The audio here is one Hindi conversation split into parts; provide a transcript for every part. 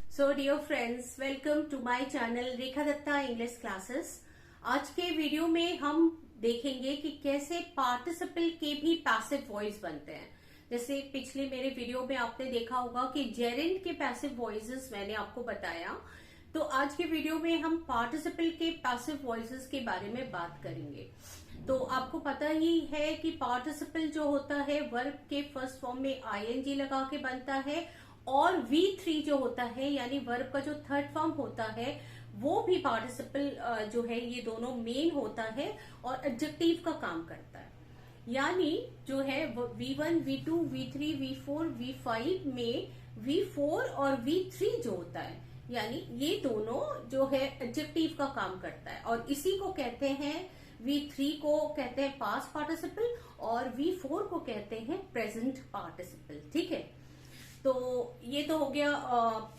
So dear friends, welcome to my channel Rekha Datta English classes. आज के वीडियो में हम देखेंगे कि कैसे पार्टिसिपल के भी पैसिव वॉइस बनते हैं। जैसे पिछले मेरे वीडियो में आपने देखा होगा कि जेरेंड के पैसिव वॉइसेस मैंने आपको बताया, तो आज के वीडियो में हम पार्टिसिपल के पैसिव वॉइसेस के बारे में बात करेंगे। तो आपको पता ही है कि पार्टिसिपल जो होता है वर्ब के फर्स्ट फॉर्म में आईएनजी लगा के बनता है, और V3 जो होता है यानी वर्ब का जो थर्ड फॉर्म होता है वो भी पार्टिसिपल जो है, ये दोनों मेन होता है और एडजेक्टिव का काम करता है। यानी जो है V1, V2, V3, V4, V5 में V4 और V3 जो होता है यानी ये दोनों जो है एडजेक्टिव का काम करता है, और इसी को कहते हैं V3 को कहते हैं पास्ट पार्टिसिपल और V4 को कहते हैं प्रेजेंट पार्टिसिपल। ठीक है, तो ये तो हो गया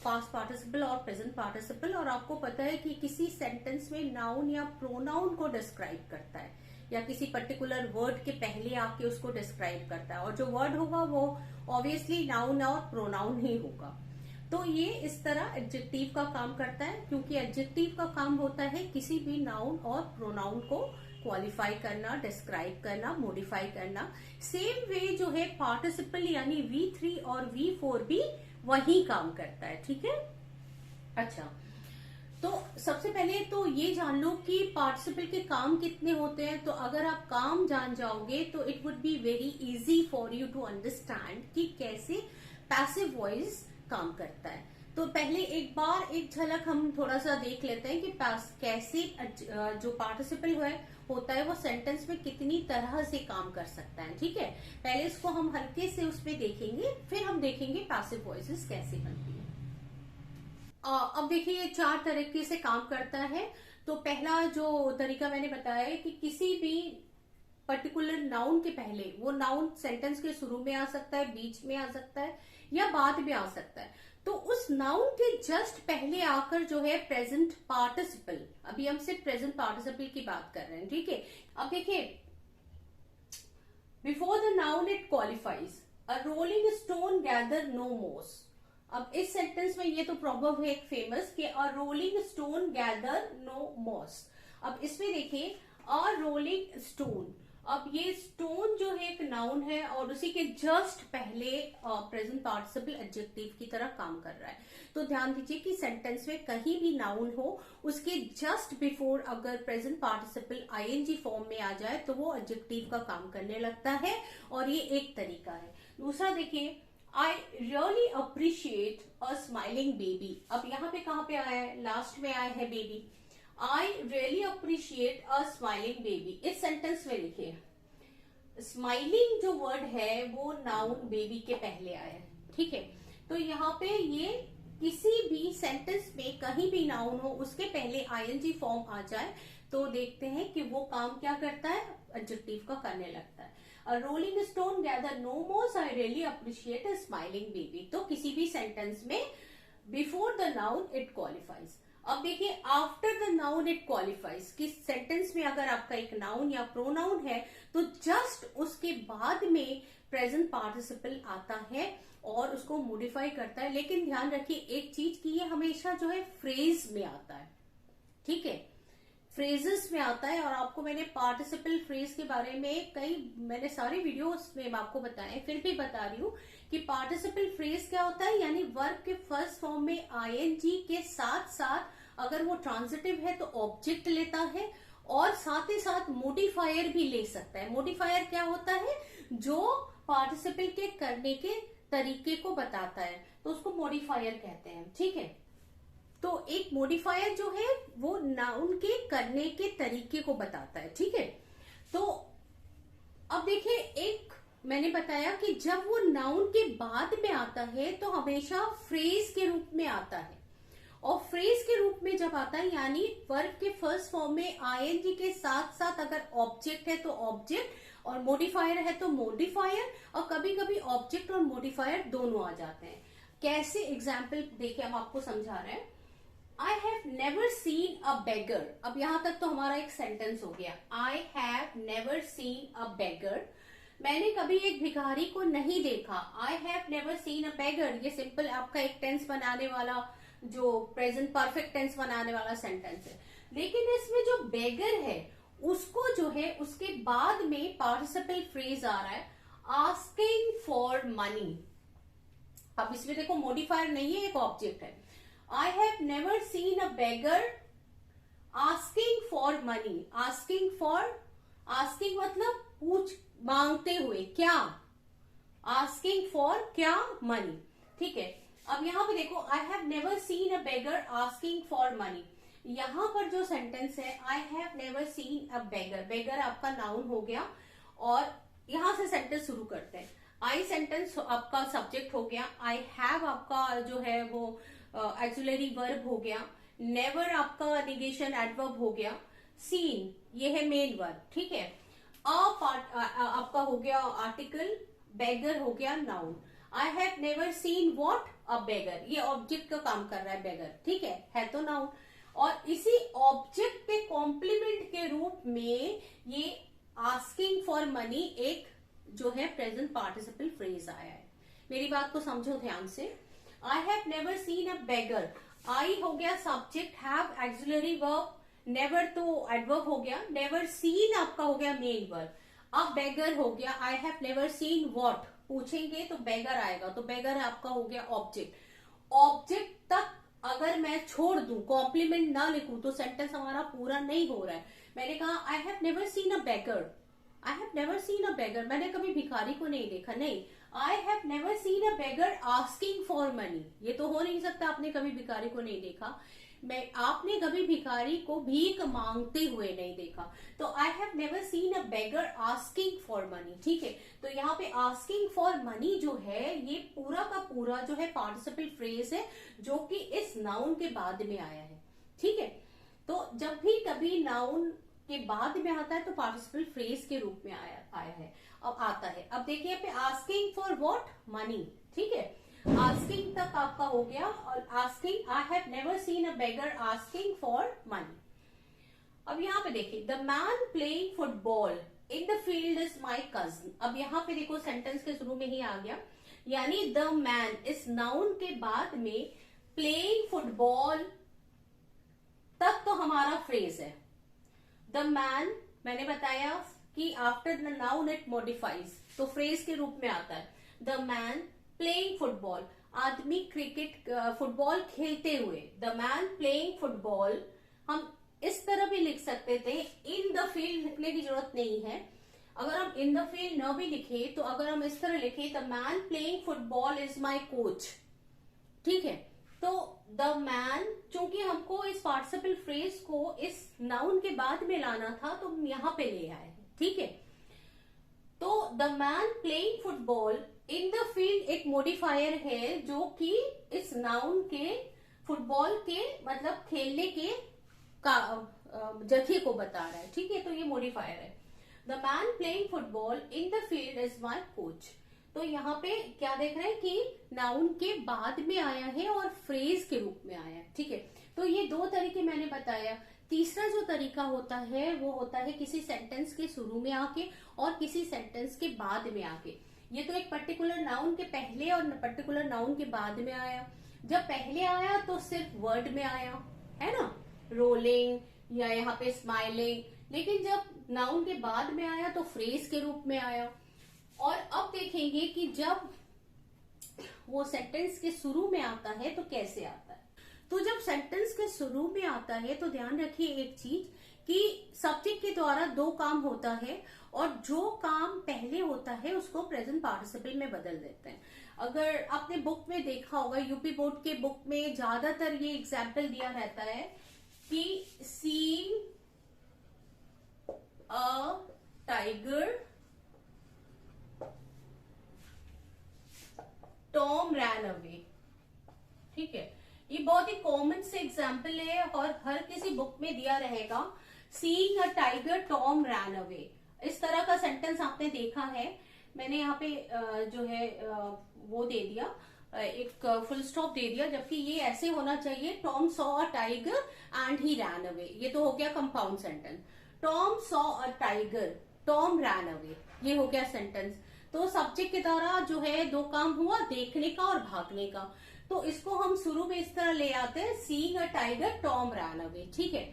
पास्ट पार्टिसिपल और प्रेजेंट पार्टिसिपल। और आपको पता है कि किसी सेंटेंस में नाउन या प्रोनाउन को डिस्क्राइब करता है या किसी पर्टिकुलर वर्ड के पहले आके उसको डिस्क्राइब करता है, और जो वर्ड होगा वो ऑब्वियसली नाउन और प्रोनाउन ही होगा। तो ये इस तरह एडजेक्टिव का काम करता है, क्योंकि एडजेक्टिव का काम होता है किसी भी नाउन और प्रोनाउन को क्वालिफाई करना, डिस्क्राइब करना, मॉडिफाई करना। सेम वे जो है पार्टिसिपल यानी V3 और V4 भी वही काम करता है। ठीक है, अच्छा, तो सबसे पहले तो ये जान लो कि पार्टिसिपल के काम कितने होते हैं। तो अगर आप काम जान जाओगे तो it would be very easy for you to understand कि कैसे पैसिव वॉइस काम करता है। तो पहले एक बार एक झलक हम थोड़ा सा देख लेते हैं कि कैसे जो पार्टिसिपल होता है वो सेंटेंस में कितनी तरह से काम कर सकता है। ठीक है, पहले इसको हम हल्के से उसमें देखेंगे, फिर हम देखेंगे पैसिव वॉइसेस कैसे बनती है। अब देखिए, ये 4 तरीके से काम करता है। तो पहला जो तरीका मैंने बताया है कि किसी भी पर्टिकुलर नाउन के पहले, वो नाउन सेंटेंस के शुरू में आ सकता है, बीच में आ सकता है या बाद में आ सकता है, तो उस नाउन के जस्ट पहले आकर जो है प्रेजेंट पार्टिसिपल, अभी हम सिर्फ प्रेजेंट पार्टिसिपल की बात कर रहे हैं। ठीक है, अब देखिए, before the noun it qualifies a rolling stone gather no moss. अब इस सेंटेंस में ये तो प्रॉवर्ब है एक फेमस कि अ rolling stone gather no moss. अब इसमें देखिए अ रोलिंग स्टोन, अब ये स्टोन जो है एक नाउन है और उसी के जस्ट पहले प्रेजेंट पार्टिसिपल एडजेक्टिव की तरह काम कर रहा है। तो ध्यान दीजिए कि सेंटेंस में कहीं भी नाउन हो, उसके जस्ट बिफोर अगर प्रेजेंट पार्टिसिपल आईएनजी फॉर्म में आ जाए तो वो एडजेक्टिव का काम करने लगता है, और ये एक तरीका है। दूसरा देखिए, I really appreciate a smiling baby. अब यहाँ पे कहाँ पे आया है, लास्ट में आया है baby. I really appreciate a smiling baby. इस सेंटेंस में देखिए स्माइलिंग जो वर्ड है वो नाउन बेबी के पहले आया है। ठीक है, तो यहाँ पे ये किसी भी सेंटेंस में कहीं भी नाउन हो उसके पहले आईएनजी फॉर्म आ जाए तो देखते हैं कि वो काम क्या करता है, एडजेक्टिव का करने लगता है। अ रोलिंग स्टोन गैदर नो मोस, I really appreciate a smiling baby. तो किसी भी सेंटेंस में before the noun it qualifies. अब देखिए, after the noun it qualifies, कि सेंटेंस में अगर आपका एक नाउन या प्रोनाउन है तो जस्ट उसके बाद में प्रेजेंट पार्टिसिपल आता है और उसको मॉडिफाई करता है। लेकिन ध्यान रखिए एक चीज की, ये हमेशा जो है फ्रेज में आता है। ठीक है, फ्रेजेस में आता है, और आपको मैंने पार्टिसिपल फ्रेज के बारे में मैंने सारे वीडियोस में आपको बताए, फिर भी बता रही हूँ कि पार्टिसिपल फ्रेज क्या होता है। यानी वर्ब के फर्स्ट फॉर्म में आईएनजी के साथ साथ अगर वो ट्रांजिटिव है तो ऑब्जेक्ट लेता है, और साथ ही साथ मॉडिफायर भी ले सकता है। मॉडिफायर क्या होता है, जो पार्टिसिपल के करने के तरीके को बताता है, तो उसको मॉडिफायर कहते हैं। ठीक है, तो एक मॉडिफायर जो है वो नाउन के करने के तरीके को बताता है। ठीक है, तो अब देखिए, एक मैंने बताया कि जब वो नाउन के बाद में आता है तो हमेशा फ्रेज के रूप में आता है, और फ्रेज के रूप में जब आता है यानी वर्ब के फर्स्ट फॉर्म में आईएनजी के साथ साथ अगर ऑब्जेक्ट है तो ऑब्जेक्ट, और मॉडिफायर है तो मॉडिफायर, और कभी कभी ऑब्जेक्ट और मॉडिफायर दोनों आ जाते हैं। कैसे एग्जाम्पल देखिए, हम आपको समझा रहे हैं। I have never seen a beggar. अब यहां तक तो हमारा एक सेंटेंस हो गया, I have never seen a beggar. मैंने कभी एक भिखारी को नहीं देखा। I have never seen a beggar, ये सिंपल आपका एक टेंस बनाने वाला जो प्रेजेंट परफेक्ट टेंस बनाने वाला सेंटेंस है। लेकिन इसमें जो बेगर है उसको जो है उसके बाद में पार्टिसिपल फ्रेज आ रहा है आस्किंग फॉर मनी। अब इसमें देखो मॉडिफायर नहीं है, एक ऑब्जेक्ट है। I have never seen a beggar asking for money. Asking मतलब पूछ, मांगते हुए, क्या, आस्किंग फॉर क्या, मनी। ठीक है, अब यहां पे देखो I have never seen a beggar asking for money. यहां पर जो सेंटेंस है I have never seen a beggar, beggar आपका नाउन हो गया और यहां से सेंटेंस शुरू करते हैं। आई सेंटेंस आपका सब्जेक्ट हो गया, आई हैव आपका जो है वो एक्सुलरी वर्ब हो गया, नेवर आपका निगेशन एडवर्ब हो गया, सीन ये है मेन वर्ब। ठीक है, आपका हो गया आर्टिकल, बेगर हो गया noun. I have never seen what a beggar, ये ऑब्जेक्ट का काम कर रहा है बेगर। ठीक है तो नाउन। और इसी ऑब्जेक्ट के कॉम्प्लीमेंट के रूप में ये आस्किंग फॉर मनी एक जो है प्रेजेंट पार्टिसिपल फ्रेज आया है। मेरी बात को समझो ध्यान से। I have never seen a beggar, I हो गया subject, have auxiliary verb, never तो एडवर्ब हो गया, नेवर सीन आपका हो गया मेन वर्ब। अब बेगर हो गया I have never seen what, पूछेंगे तो बेगर आएगा, तो बेगर आपका हो गया ऑब्जेक्ट। ऑब्जेक्ट तक अगर मैं छोड़ दूं, कॉम्प्लीमेंट ना लिखूं, तो सेंटेंस हमारा पूरा नहीं हो रहा है। मैंने कहा I have never seen a beggar, I have never seen a beggar, मैंने कभी भिखारी को नहीं देखा, नहीं। I have never seen a beggar asking for money, ये तो हो नहीं सकता, आपने कभी भिखारी को नहीं देखा। आपने कभी भिखारी को भीख मांगते हुए नहीं देखा। तो आई have never seen a beggar asking for money. ठीक है, तो यहाँ पे आस्किंग फॉर मनी जो है ये पूरा का पूरा जो है पार्टिसिपल फ्रेज है जो कि इस नाउन के बाद में आया है। ठीक है, तो जब भी कभी नाउन के बाद में आता है तो पार्टिसिपल फ्रेज के रूप में आया है, अब आता है। अब देखिए पे आस्किंग फॉर व्हाट, मनी। ठीक है, आस्किंग तक आपका हो गया। और asking, I have never seen a beggar asking for money. अब यहाँ पे देखिए the man playing football in the field is my cousin. अब यहाँ पे देखो सेंटेंस के शुरू में ही आ गया, यानी द मैन इस नाउन के बाद में प्लेइंग फुटबॉल तक तो हमारा फ्रेज है। द मैन, मैंने बताया कि after the noun it modifies, तो फ्रेज के रूप में आता है। द मैन प्लेइंग फुटबॉल, आदमी क्रिकेट फुटबॉल खेलते हुए। द मैन प्लेइंग फुटबॉल हम इस तरह भी लिख सकते थे, इन द फील्ड लिखने की जरूरत नहीं है। अगर हम इन द फील्ड न भी लिखे तो अगर हम इस तरह लिखे the man playing football is my coach. ठीक है, तो द मैन, चूंकि हमको इस पार्टिसिपल फ्रेज को इस नाउन के बाद में लाना था तो हम यहां पे ले आए हैं। ठीक है, तो the man playing football in the field एक मॉडिफायर है जो कि इस नाउन के फुटबॉल के मतलब खेलने के जगह को बता रहा है। ठीक है, तो ये मॉडिफायर है। The man playing football in the field is my coach. तो यहाँ पे क्या देख रहे हैं कि नाउन के बाद में आया है और फ्रेज के रूप में आया है। ठीक है, तो ये दो तरीके मैंने बताया। तीसरा जो तरीका होता है वो होता है किसी सेंटेंस के शुरू में आके और किसी सेंटेंस के बाद में आके। ये तो एक पर्टिकुलर नाउन के पहले और पर्टिकुलर नाउन के बाद में आया। जब पहले आया तो सिर्फ वर्ड में आया, है ना, रोलिंग या यहाँ पे स्माइलिंग। लेकिन जब नाउन के बाद में आया तो फ्रेज के रूप में आया। और अब देखेंगे कि जब वो सेंटेंस के शुरू में आता है तो कैसे आता है। तो जब सेंटेंस के शुरू में आता है तो ध्यान रखिए एक चीज कि सब्जेक्ट के द्वारा दो काम होता है और जो काम पहले होता है उसको प्रेजेंट पार्टिसिपल में बदल देते हैं। अगर आपने बुक में देखा होगा, यूपी बोर्ड के बुक में ज्यादातर ये एग्जाम्पल दिया रहता है कि seeing a tiger Tom ran away. ठीक है, ये बहुत ही कॉमन से एग्जाम्पल है और हर किसी बुक में दिया रहेगा, seeing a tiger Tom ran away. इस तरह का सेंटेंस आपने देखा है। मैंने यहाँ पे जो है वो दे दिया, एक फुल स्टॉप दे दिया, जबकि ये ऐसे होना चाहिए Tom saw a tiger and he ran away. ये तो हो गया compound sentence. Tom saw a tiger, Tom ran away, ये हो गया सेंटेंस। तो सब्जेक्ट के द्वारा जो है दो काम हुआ, देखने का और भागने का। तो इसको हम शुरू में इस तरह ले आते हैं, seeing a tiger Tom ran away. ठीक है,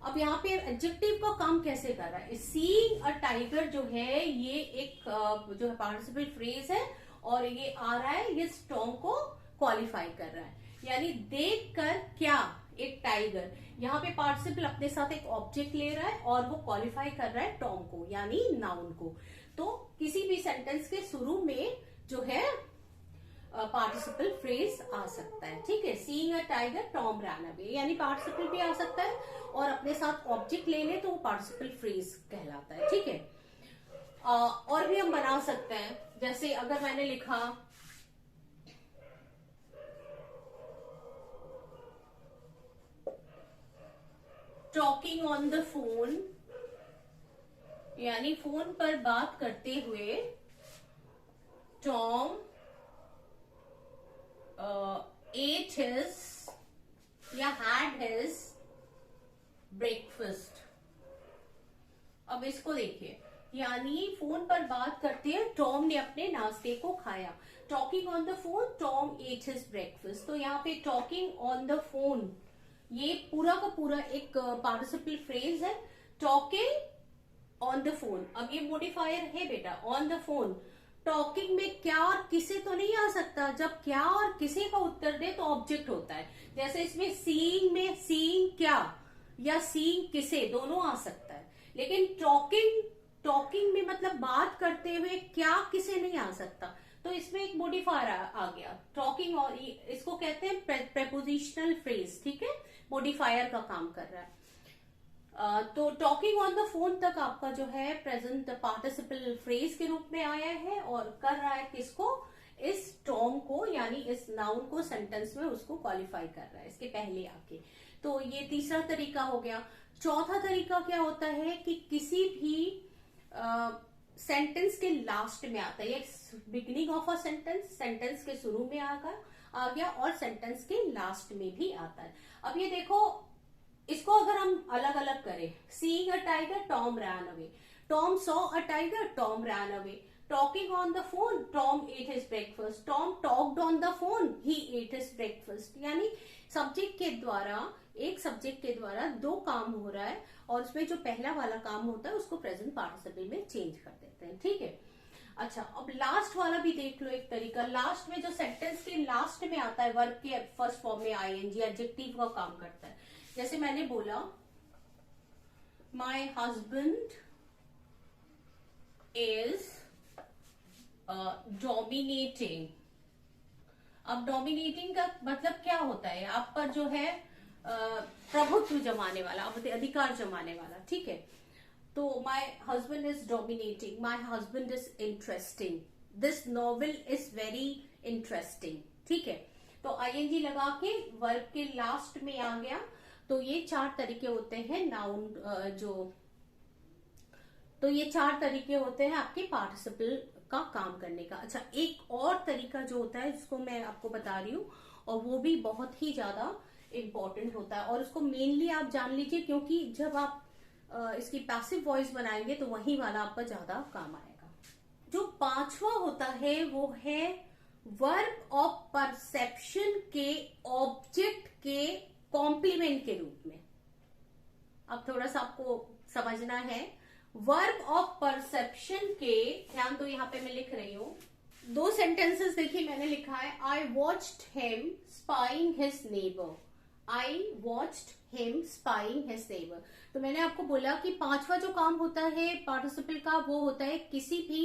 अब यहाँ पे एडजेक्टिव का काम कैसे कर रहा है? सीइंग अ टाइगर जो है ये एक जो है पार्टिसिपल फ्रेज है, और ये आ रहा है, ये टॉम को क्वालिफाई कर रहा है, यानी देखकर क्या एक टाइगर। यहाँ पे पार्टिसिपल अपने साथ एक ऑब्जेक्ट ले रहा है और वो क्वालिफाई कर रहा है टॉम को, यानी नाउन को। तो किसी भी सेंटेंस के शुरू में जो है पार्टिसिपल फ्रेज आ सकता है। ठीक है, seeing a tiger Tom ran away, यानी पार्टिसिपल भी आ सकता है, और अपने साथ ऑब्जेक्ट ले ले तो वो पार्टिसिपल फ्रेज कहलाता है। ठीक है, और भी हम बना सकते हैं, जैसे अगर मैंने लिखा टॉकिंग ऑन द फोन, यानी फोन पर बात करते हुए टॉम ate his या had his breakfast। अब इसको देखिए, यानी फोन पर बात करते हैं टॉम ने अपने नाश्ते को खाया। Talking on the phone, Tom ate his breakfast। तो यहाँ पे टॉकिंग ऑन द फोन ये पूरा का पूरा एक पार्टिसिपल फ्रेज है, टॉकिंग ऑन द फोन। अब ये मोडिफायर है बेटा, ऑन द फोन। टॉकिंग में क्या और किसे तो नहीं आ सकता, जब क्या और किसे का उत्तर दे तो ऑब्जेक्ट होता है। जैसे इसमें सीइंग में सीइंग क्या या सीइंग किसे दोनों आ सकता है, लेकिन टॉकिंग में मतलब बात करते हुए क्या किसे नहीं आ सकता, तो इसमें एक मोडिफायर आ गया टॉकिंग, और इसको कहते हैं प्रेपोजिशनल फ्रेज। ठीक है, मोडिफायर का काम कर रहा है। तो टॉकिंग ऑन द फोन तक आपका जो है प्रेजेंट पार्टिसिपल फ्रेज के रूप में आया है, और कर रहा है किसको? इस टॉम को, यानी इस नाउन को सेंटेंस में उसको क्वालिफाई कर रहा है इसके पहले आके। तो ये तीसरा तरीका हो गया। चौथा तरीका क्या होता है कि किसी भी सेंटेंस के लास्ट में आता है, बिगिनिंग ऑफ अ सेंटेंस के शुरू में आ गया, और सेंटेंस के लास्ट में भी आता है। अब ये देखो, इसको अगर हम अलग अलग करें, seeing a tiger Tom ran away, Tom saw a tiger Tom ran away, talking on the phone Tom at his breakfast, Tom talked on the phone he at his breakfast. यानी एक सब्जेक्ट के द्वारा दो काम हो रहा है, और उसमें जो पहला वाला काम होता है उसको प्रेजेंट पार्टिसिपल में चेंज कर देते हैं। ठीक है, अच्छा अब लास्ट वाला भी देख लो एक तरीका। लास्ट में जो सेंटेंस के लास्ट में आता है वर्ब के फर्स्ट फॉर्म में आईएनजी एडजेक्टिव का काम करता है। जैसे मैंने बोला माई हस्बैंड इज डोमिनेटिंग। अब डोमिनेटिंग का मतलब क्या होता है? आप पर जो है प्रभुत्व जमाने वाला, अधिकार जमाने वाला। ठीक है, तो my husband is dominating, my husband is interesting, this novel is very interesting. ठीक है, तो आईएनजी लगा के वर्ब के लास्ट में आ गया। तो ये चार तरीके होते हैं नाउन तो ये चार तरीके होते हैं आपके पार्टिसिपल का काम करने का। अच्छा, एक और तरीका जो होता है जिसको मैं आपको बता रही हूँ, और वो भी बहुत ही ज्यादा इम्पोर्टेंट होता है, और उसको मेनली आप जान लीजिए, क्योंकि जब आप इसकी पैसिव वॉइस बनाएंगे तो वही वाला आपका ज्यादा काम आएगा। जो पांचवा होता है वो है वर्ब ऑफ परसेप्शन के ऑब्जेक्ट के कॉम्प्लीमेंट के रूप में। अब थोड़ा सा आपको समझना है, वर्ब ऑफ परसेप्शन के, ध्यान दो यहाँ पे मैं लिख रही हूं दो सेंटेंसेस। देखिए मैंने लिखा है आई watched him spying his neighbour, आई watched him spying his neighbour. तो मैंने आपको बोला कि पांचवा जो काम होता है पार्टिसिपल का वो होता है किसी भी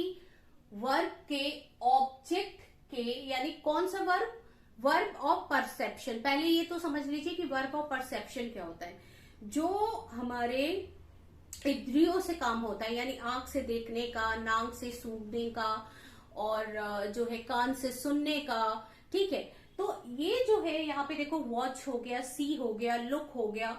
वर्ब के ऑब्जेक्ट के, यानी कौन सा वर्ब? Verb of perception. पहले ये तो समझ लीजिए कि वर्ब ऑफ परसेप्शन क्या होता है। जो हमारे इंद्रियों से काम होता है, यानी आंख से देखने का, नाक से सूंघने का, और जो है कान से सुनने का। ठीक है, तो ये जो है यहाँ पे देखो वॉच हो गया, सी हो गया, लुक हो गया,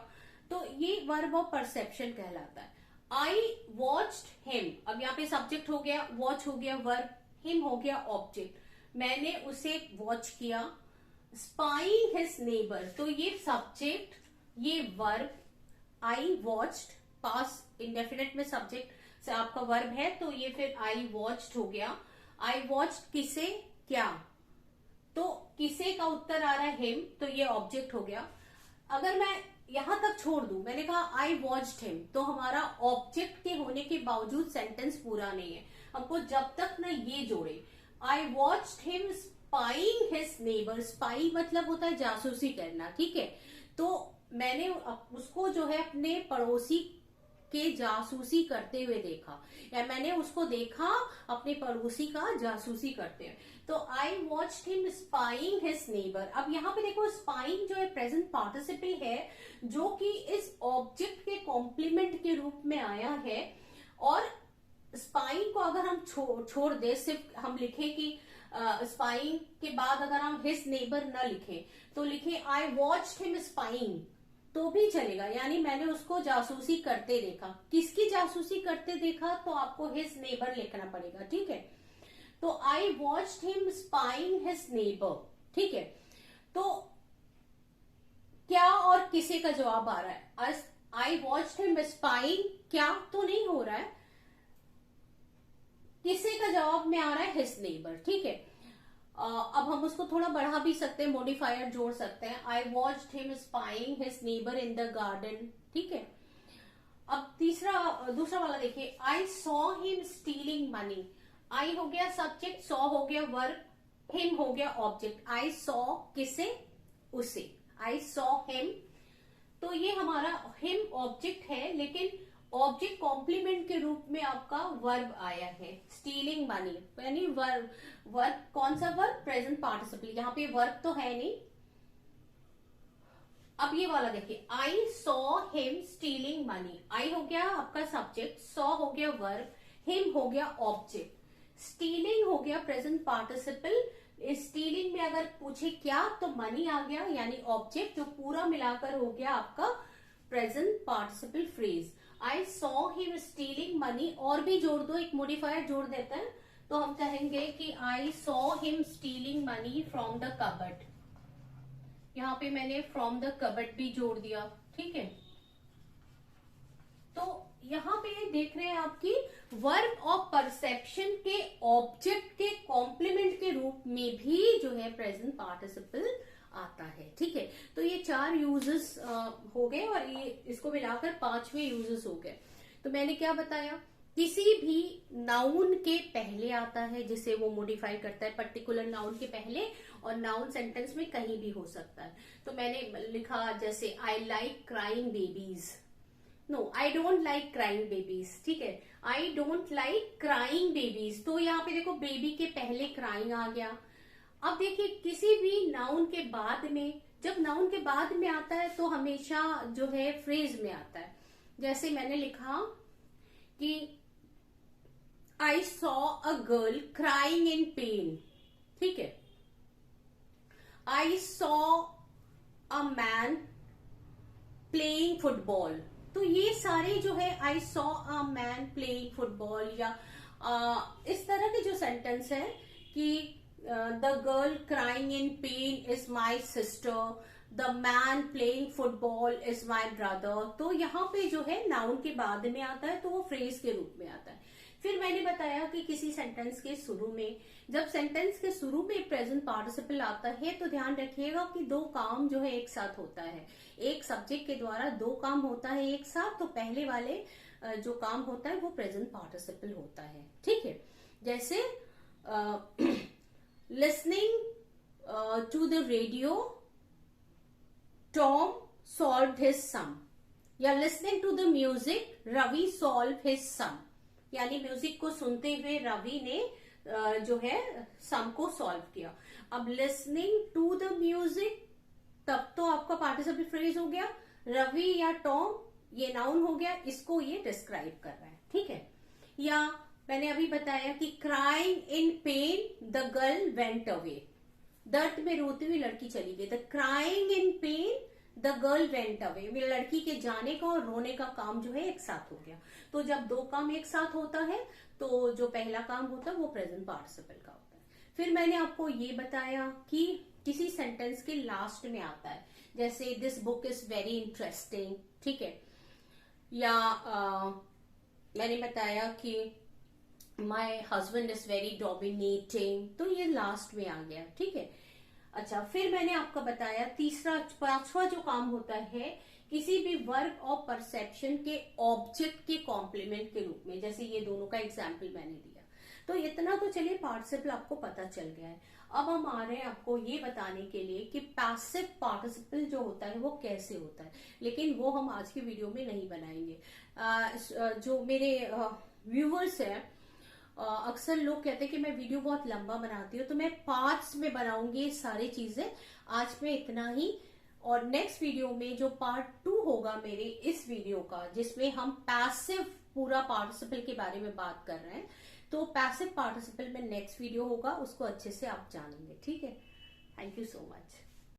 तो ये वर्ब ऑफ परसेप्शन कहलाता है। आई वॉच्ड हिम, अब यहाँ पे सब्जेक्ट हो गया, वॉच हो गया वर्ब, हिम हो गया ऑब्जेक्ट, मैंने उसे वॉच किया। स्पाइंग हिज नेबर, तो ये सब्जेक्ट, ये verb, I watched past indefinite में सब्जेक्ट से आपका वर्ब है, तो ये फिर आई वॉच्ड हो गया। आई वॉच्ड किसे? क्या? तो किसे का उत्तर आ रहा है हिम, तो ये ऑब्जेक्ट हो गया। अगर मैं यहां तक छोड़ दूं, मैंने कहा आई वॉच्ड हिम, तो हमारा ऑब्जेक्ट के होने के बावजूद सेंटेंस पूरा नहीं है। हमको जब तक ना ये जोड़े, आई watched him spying his neighbour, spy मतलब होता है जासूसी करना, ठीक है। तो मैंने उसको जो है अपने पड़ोसी के जासूसी करते हुए देखा, या मैंने उसको देखा अपने पड़ोसी का जासूसी करते हुए। तो आई watched him spying his neighbour. अब यहाँ पे देखो स्पाइंग जो है प्रेजेंट पार्टिसिपल है, जो कि इस ऑब्जेक्ट के कॉम्प्लीमेंट के रूप में आया है। और स्पाइंग को अगर हम छोड़ दे, सिर्फ हम लिखे कि स्पाइंग के बाद अगर हम हिज नेबर न लिखे, तो लिखे आई वॉच्ड हिम स्पाइंग, तो भी चलेगा। यानी मैंने उसको जासूसी करते देखा। किसकी जासूसी करते देखा, तो आपको हिज नेबर लिखना पड़ेगा, ठीक है। तो आई watched him spying his neighbour, ठीक है। तो क्या और किसे का जवाब आ रहा है? आई वॉच्ड हिम स्पाइंग, क्या तो नहीं हो रहा है, किसे का जवाब में आ रहा है हिज नेबर, ठीक है। अब हम उसको थोड़ा बढ़ा भी सकते हैं, मॉडिफायर जोड़ सकते हैं। I watched him spying his neighbour in the garden, ठीक है। अब दूसरा वाला देखिए, I saw him stealing money. I हो गया सब्जेक्ट, सॉ हो गया वर्ब, हिम हो गया ऑब्जेक्ट। आई सॉ किसे, उसे, आई सॉ हिम। तो ये हमारा हिम ऑब्जेक्ट है, लेकिन ऑब्जेक्ट कॉम्प्लीमेंट के रूप में आपका वर्ब आया है, स्टीलिंग मनी। यानी वर्ब कौन सा वर्ब, प्रेजेंट पार्टिसिपल, यहाँ पे वर्ब तो है नहीं। अब ये वाला देखिए, I saw him stealing money. I हो गया आपका सब्जेक्ट, सॉ हो गया वर्ब, हिम हो गया ऑब्जेक्ट, स्टीलिंग हो गया प्रेजेंट पार्टिसिपल। स्टीलिंग में अगर पूछे क्या, तो मनी आ गया, यानी ऑब्जेक्ट, जो पूरा मिलाकर हो गया आपका प्रेजेंट पार्टिसिपल फ्रेज। आई सॉ हिम स्टीलिंग मनी, और भी जोड़ दो, एक मॉडिफायर जोड़ देते हैं, तो हम कहेंगे कि आई saw him stealing money from the cupboard. यहाँ पे मैंने फ्रॉम द कबर्ड भी जोड़ दिया, ठीक है। तो यहाँ पे देख रहे हैं आपकी वर्ब ऑफ परसेप्शन के ऑब्जेक्ट के कॉम्प्लीमेंट के रूप में भी जो है प्रेजेंट पार्टिसिपल आता है, ठीक है। तो ये 4 यूजेस हो गए, और ये इसको मिलाकर 5वें यूजेस हो गए। तो मैंने क्या बताया, किसी भी नाउन के पहले आता है, जिसे वो मॉडिफाई करता है पर्टिकुलर नाउन के पहले, और नाउन सेंटेंस में कहीं भी हो सकता है। तो मैंने लिखा जैसे I like crying babies, no I don't like crying babies, ठीक है। I don't like crying babies, तो यहाँ पे देखो बेबी के पहले क्राइंग आ गया। अब देखिए किसी भी नाउन के बाद में, जब नाउन के बाद में आता है तो हमेशा जो है फ्रेज में आता है। जैसे मैंने लिखा कि I saw a girl crying in pen, ठीक है। I saw a man playing football, तो ये सारे जो है I saw a man playing football, या इस तरह के जो सेंटेंस है कि the girl crying in pen is my sister, the man playing football is my brother. तो यहाँ पे जो है नाउन के बाद में आता है, तो वो फ्रेज के रूप में आता है। फिर मैंने बताया कि किसी सेंटेंस के शुरू में, जब सेंटेंस के शुरू में प्रेजेंट पार्टिसिपल आता है, तो ध्यान रखिएगा कि 2 काम जो है एक साथ होता है। एक सब्जेक्ट के द्वारा 2 काम होता है एक साथ, तो पहले वाले जो काम होता है वो प्रेजेंट पार्टिसिपल होता है, ठीक है। जैसे listening to the radio Tom solved his sum, या listening to the music Ravi solve his sum, यानी म्यूजिक को सुनते हुए रवि ने जो है सम को सॉल्व किया। अब लिसनिंग टू द म्यूजिक, तब तो आपका पार्टिसिपल फ्रेज हो गया। रवि या टॉम ये नाउन हो गया, इसको ये डिस्क्राइब कर रहा है, ठीक है। या मैंने अभी बताया कि crying in pain the girl went away, दर्द में रोती हुई लड़की चली गई। The crying in pain the girl went away, लड़की के जाने का और रोने का काम जो है एक साथ हो गया। तो जब 2 काम एक साथ होता है, तो जो पहला काम होता है वो प्रेजेंट पार्टिसिपल का होता है। फिर मैंने आपको ये बताया कि किसी सेंटेंस के लास्ट में आता है, जैसे this book is very interesting, ठीक है। या मैंने बताया कि my husband is very dominating, तो ये लास्ट में आ गया, ठीक है। अच्छा, फिर मैंने आपको बताया पांचवा जो काम होता है किसी भी वर्क और परसेप्शन के ऑब्जेक्ट के कॉम्प्लीमेंट के रूप में, जैसे ये दोनों का एग्जाम्पल मैंने दिया। तो इतना तो चलिए पार्टिसिपल आपको पता चल गया है। अब हम आ रहे हैं आपको ये बताने के लिए कि पैसिव पार्टिसिपल जो होता है वो कैसे होता है, लेकिन वो हम आज की वीडियो में नहीं बनाएंगे। जो मेरे व्यूअर्स हैं, अक्सर लोग कहते हैं कि मैं वीडियो बहुत लंबा बनाती हूँ, तो मैं पार्ट्स में बनाऊंगी ये सारी चीजें। आज में इतना ही, और नेक्स्ट वीडियो में जो पार्ट 2 होगा मेरे इस वीडियो का, जिसमें हम पैसिव पूरा पार्टिसिपल के बारे में बात कर रहे हैं, तो पैसिव पार्टिसिपल में नेक्स्ट वीडियो होगा, उसको अच्छे से आप जानेंगे। ठीक है, थैंक यू सो मच।